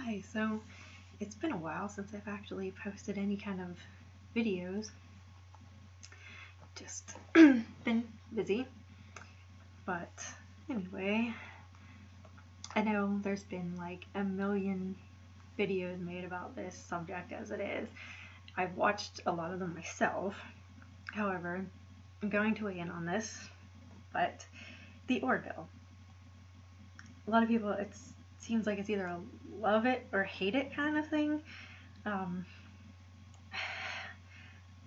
Hi, so it's been a while since I've actually posted any kind of videos. Just been busy. But anyway, I know there's been like a million videos made about this subject as it is. I've watched a lot of them myself. However, I'm going to weigh in on this, but the Orville. A lot of people, it seems like it's either a love it or hate it kind of thing. Um,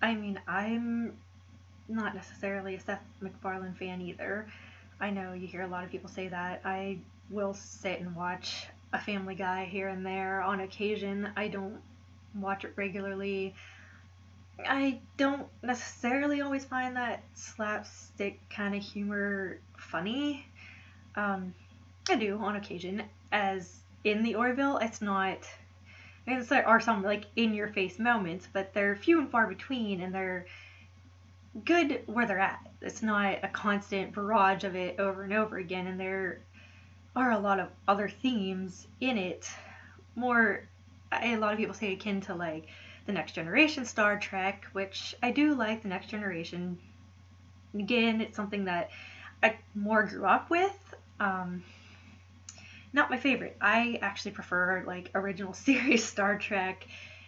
I mean, I'm not necessarily a Seth MacFarlane fan either. I know you hear a lot of people say that. I will sit and watch a Family Guy here and there on occasion. I don't watch it regularly. I don't necessarily always find that slapstick kind of humor funny. I do on occasion, as in the Orville. It's not. I mean, there are some like in-your-face moments, but they're few and far between, and they're good where they're at. It's not a constant barrage of it over and over again, and there are a lot of other themes in it. More, a lot of people say akin to like the Next Generation Star Trek, which I do like the Next Generation. Again, it's something that I more grew up with. Not my favorite. I actually prefer like original series Star Trek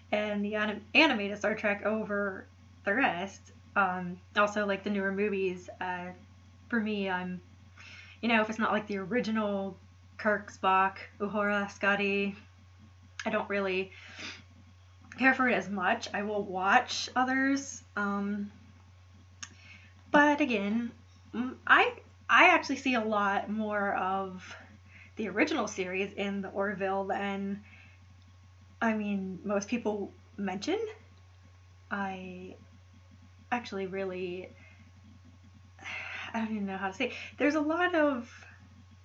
and the animated Star Trek over the rest. Also, like the newer movies. For me, if it's not like the original Kirk, Spock, Uhura, Scotty, I don't really care for it as much. I will watch others. But again, I actually see a lot more of the original series in the Orville than, most people mention. I actually really, I don't even know how to say. There's a lot of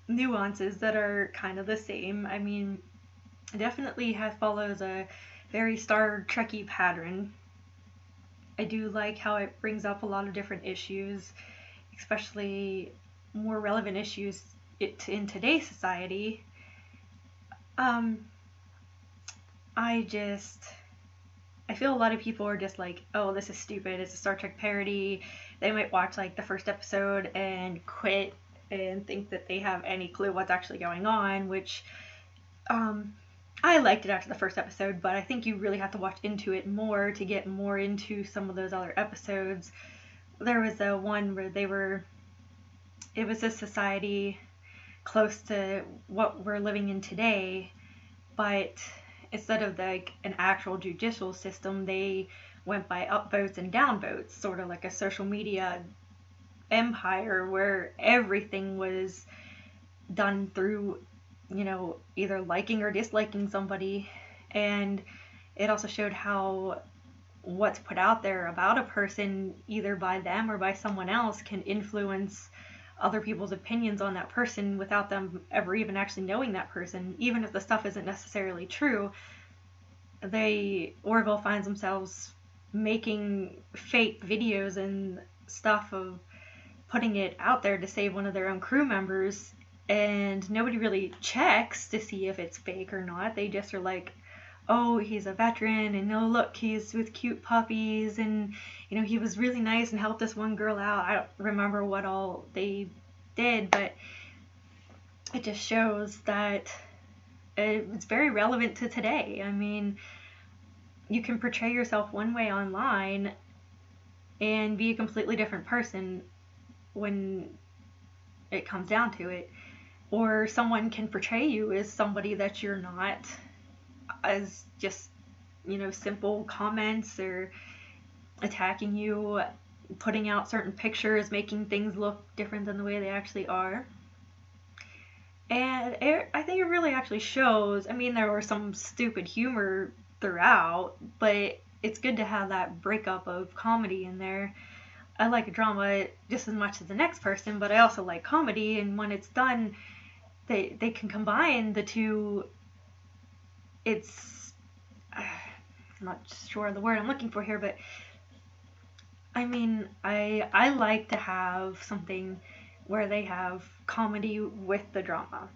nuances that are kind of the same. It definitely follows a very Star Trekky pattern. I do like how it brings up a lot of different issues, especially more relevant issues in today's society. I feel a lot of people are just like, oh, this is stupid, it's a Star Trek parody. They might watch like the first episode and quit and think that they have any clue what's actually going on, which I liked it after the first episode, but I think you really have to watch into it more to get more into some of those other episodes. There was a one where it was a society close to what we're living in today, but instead of like an actual judicial system, they went by upvotes and downvotes, sort of like a social media empire where everything was done through, either liking or disliking somebody. And it also showed how what's put out there about a person, either by them or by someone else, can influence other people's opinions on that person without them ever even actually knowing that person. Even if the stuff isn't necessarily true, Orville finds themselves making fake videos and stuff of putting it out there to save one of their own crew members, and nobody really checks to see if it's fake or not. They just are like, oh, he's a veteran, and oh, look, he's with cute puppies, and he was really nice and helped this one girl out. I don't remember what all they did, but it just shows that it's very relevant to today. You can portray yourself one way online and be a completely different person when it comes down to it. Or someone can portray you as somebody that you're not, as just, simple comments or attacking you, putting out certain pictures, making things look different than the way they actually are. And I think it really actually shows. There was some stupid humor throughout, but it's good to have that breakup of comedy in there. I like drama just as much as the next person, but I also like comedy, and when it's done, they can combine the two. I'm not sure the word I'm looking for here, but I like to have something where they have comedy with the drama,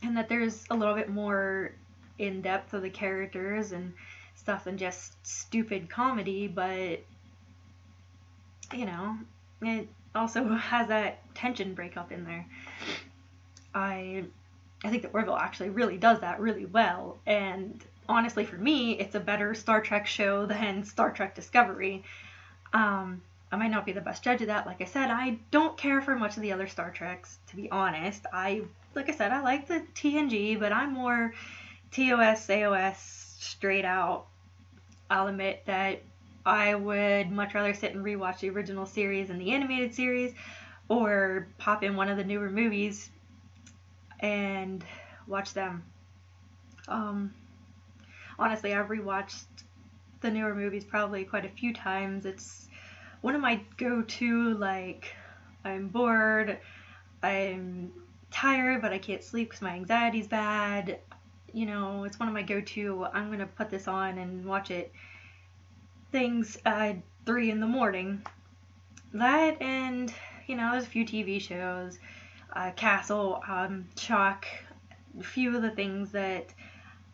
and that there's a little bit more in depth of the characters and stuff than just stupid comedy, but you know, it also has that tension breakup in there. I think that Orville actually really does that really well, and honestly, for me, it's a better Star Trek show than Star Trek Discovery. I might not be the best judge of that. Like I said, I don't care for much of the other Star Treks, to be honest. Like I said, I like the TNG, but I'm more TOS, AOS, straight out. I'll admit that I would much rather sit and rewatch the original series and the animated series, or pop in one of the newer movies and watch them. Honestly, I've rewatched the newer movies probably quite a few times. It's one of my go-to, like, I'm bored, I'm tired, but I can't sleep because my anxiety's bad. You know, it's one of my go-to, I'm going to put this on and watch it things at 3 in the morning. That, and, you know, there's a few TV shows, Castle, Shock, a few of the things that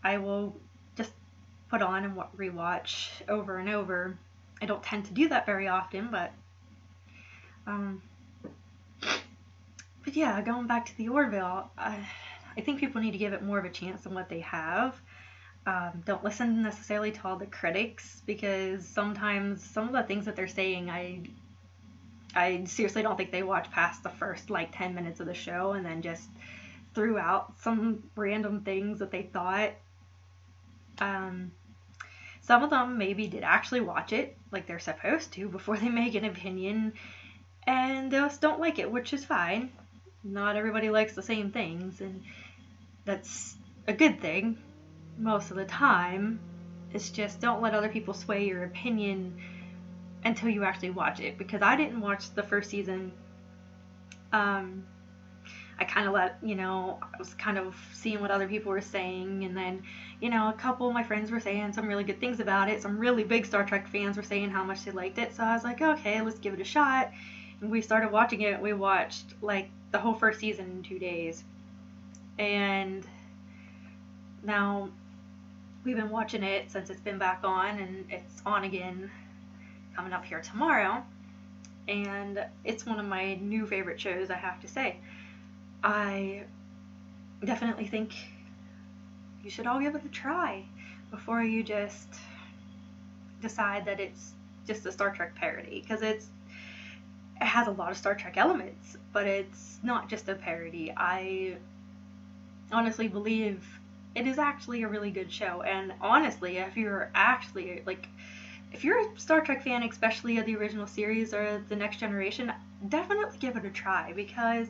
I will just put on and rewatch over and over. I don't tend to do that very often, but yeah, going back to the Orville, I think people need to give it more of a chance than what they have. Don't listen necessarily to all the critics, because sometimes some of the things that they're saying, I seriously don't think they watch past the first like 10 minutes of the show and then just threw out some random things that they thought. Some of them maybe did actually watch it like they're supposed to before they make an opinion, and they just don't like it, which is fine. Not everybody likes the same things, and that's a good thing most of the time. It's just don't let other people sway your opinion until you actually watch it, because I didn't watch the first season. I kind of let, I was kind of seeing what other people were saying, and then, a couple of my friends were saying some really good things about it. Some really big Star Trek fans were saying how much they liked it, so I was like, okay, let's give it a shot. And we started watching it. We watched, like, the whole first season in 2 days. And now we've been watching it since it's been back on, and it's on again coming up here tomorrow. And it's one of my new favorite shows, I have to say. I definitely think you should all give it a try before you just decide that it's just a Star Trek parody, because it has a lot of Star Trek elements, but it's not just a parody. I honestly believe it is actually a really good show, and honestly, if you're a Star Trek fan, especially of the original series or the Next Generation, definitely give it a try, because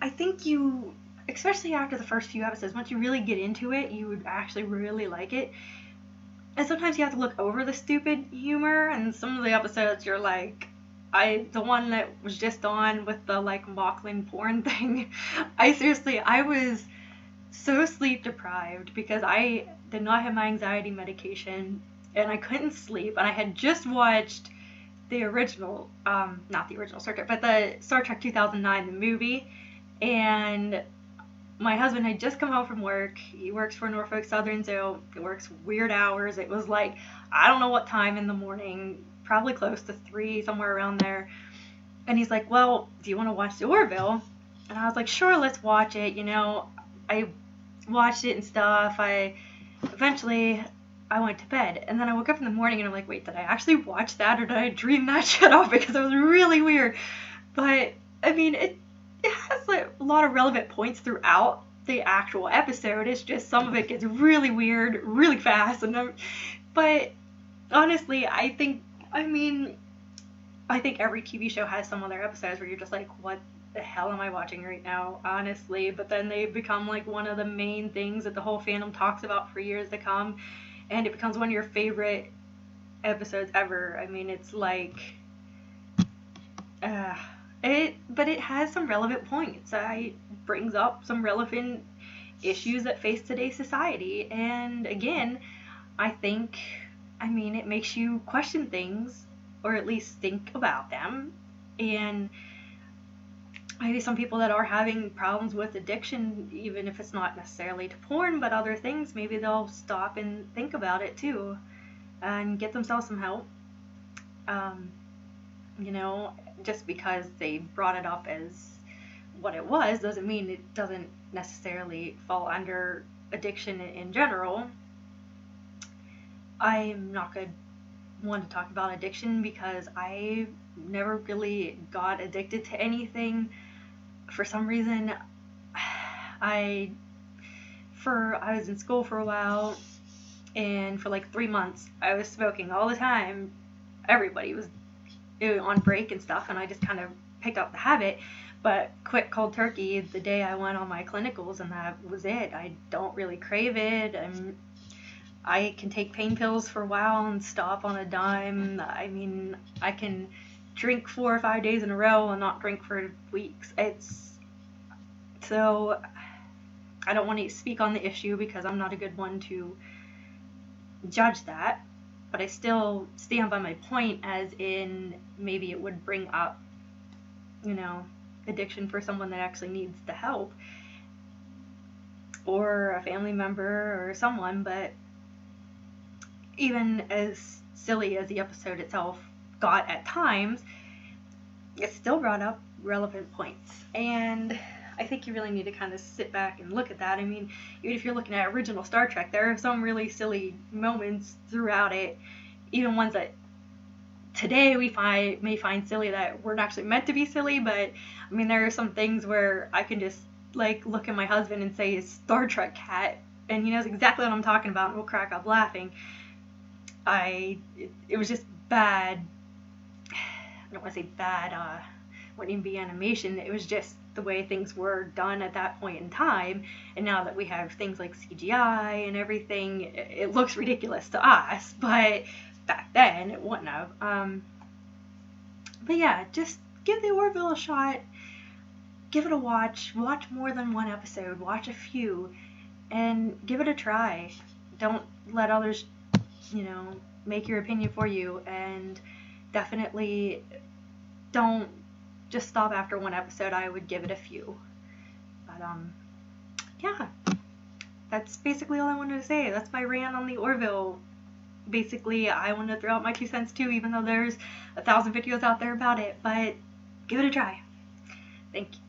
I think you, especially after the first few episodes, once you really get into it, you would actually really like it. And sometimes you have to look over the stupid humor, and some of the episodes you're like, the one that was just on with the like Mocklin porn thing, I was so sleep deprived because I did not have my anxiety medication and I couldn't sleep, and I had just watched the original, not the original Star Trek, but the Star Trek 2009, the movie, and my husband had just come home from work. He works for Norfolk Southern, so he works weird hours. It was like, I don't know what time in the morning, probably close to 3, somewhere around there. And he's like, well, do you want to watch the Orville? And I was like, sure, let's watch it. I watched it and stuff. Eventually I went to bed, and then I woke up in the morning and I'm like, wait, did I actually watch that, or did I dream that shit off? Because it was really weird. But I mean, it has like a lot of relevant points throughout the actual episode. It's just some of it gets really weird really fast, but honestly, I think every TV show has some of their episodes where you're just like, what the hell am I watching right now, honestly? But then they become like one of the main things that the whole fandom talks about for years to come, and it becomes one of your favorite episodes ever. I mean, it's like but it has some relevant points. It brings up some relevant issues that face today's society, and again, it makes you question things, or at least think about them. And maybe some people that are having problems with addiction, even if it's not necessarily to porn, but other things, maybe they'll stop and think about it too and get themselves some help. Um, you know, just because they brought it up as what it was doesn't mean it doesn't necessarily fall under addiction in general. I'm not good one to talk about addiction because I never really got addicted to anything. For some reason, I I was in school for a while, and for like 3 months I was smoking all the time. Everybody was on break and stuff, and I just kind of picked up the habit, but quit cold turkey the day I went on my clinicals, and that was it. I don't really crave it. I can take pain pills for a while and stop on a dime. I mean, I can drink 4 or 5 days in a row and not drink for weeks. So I don't want to speak on the issue because I'm not a good one to judge that, but I still stand by my point, as in maybe it would bring up, addiction for someone that actually needs the help, or a family member or someone. But even as silly as the episode itself got at times, it still brought up relevant points. And I think you really need to kind of sit back and look at that. I mean, even if you're looking at original Star Trek, there are some really silly moments throughout it, even ones that today we may find silly that weren't actually meant to be silly. But I mean, there are some things where I can just like look at my husband and say Star Trek cat, and he knows exactly what I'm talking about, and we'll crack up laughing. It was just bad. I don't want to say bad, wouldn't even be animation. It was just the way things were done at that point in time. And now that we have things like CGI and everything, it looks ridiculous to us, but back then it wouldn't have. But yeah, just give the Orville a shot. Give it a watch. Watch more than one episode. Watch a few and give it a try. Don't let others, make your opinion for you, and definitely don't just stop after one episode. I would give it a few. But yeah, that's basically all I wanted to say. That's my rant on the Orville. Basically, I want to throw out my 2 cents too, even though there's 1,000 videos out there about it, but give it a try. Thank you.